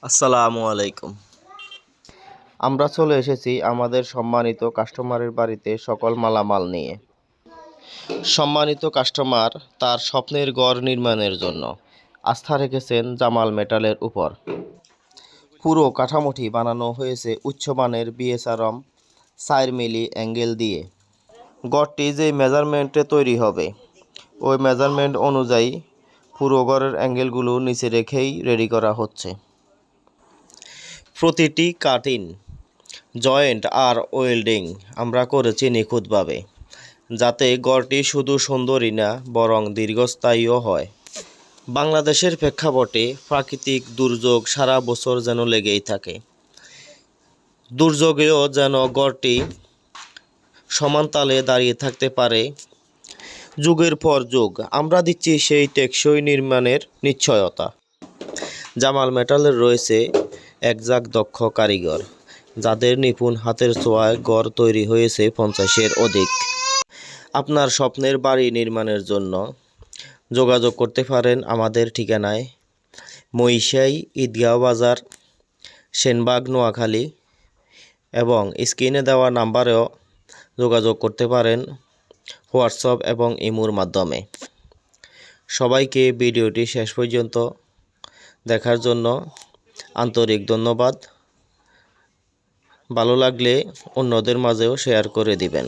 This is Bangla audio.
আসসালামু আলাইকুম। আমরা চলে এসেছি আমাদের সম্মানিত কাস্টমারের বাড়িতে সকল মালামাল নিয়ে। সম্মানিত কাস্টমার তার স্বপ্নের ঘর নির্মাণের জন্য আস্থা রেখেছেন জামাল মেটালের উপর। পুরো কাঠামোটি বানানো হয়েছে উচ্চমানের বিএসআরএম 4 মিলি অ্যাঙ্গেল দিয়ে। ঘরটি যে মেজারমেন্টে তৈরি হবে ওই মেজারমেন্ট অনুযায়ী পুরো ঘরের অ্যাঙ্গেলগুলো নিচে রেখেই রেডি করা হচ্ছে। প্রতিটি কাটিং, জয়েন্ট আর ওয়েল্ডিং আমরা করেছি নিখুঁতভাবে, যাতে ঘরটি শুধু সুন্দরই না বরং দীর্ঘস্থায়ীও হয়। বাংলাদেশের প্রেক্ষাপটে প্রাকৃতিক দুর্যোগ সারা বছর যেন লেগেই থাকে। দুর্যোগেও যেন ঘরটি সমান তালে দাঁড়িয়ে থাকতে পারে যুগের পর যুগ। আমরা দিচ্ছি সেই টেকসই নির্মাণের নিশ্চয়তা। জামাল মেটালের রয়েছে একজাক দক্ষ কারিগর, যাদের নিপুণ হাতের ছোঁয়ায় ঘর তৈরি হয়েছে 50-এর অধিক। আপনার স্বপ্নের বাড়ি নির্মাণের জন্য যোগাযোগ করতে পারেন আমাদের ঠিকানায়, মহিষাই ঈদগাঁও বাজার, সেনবাগ, নোয়াখালী, এবং স্ক্রিনে দেওয়া নাম্বারেও যোগাযোগ করতে পারেন হোয়াটসঅ্যাপ এবং ইমোর মাধ্যমে। সবাইকে ভিডিওটি শেষ পর্যন্ত দেখার জন্য আন্তরিক ধন্যবাদ। ভালো লাগলে অন্যদের মাঝেও শেয়ার করে দিবেন।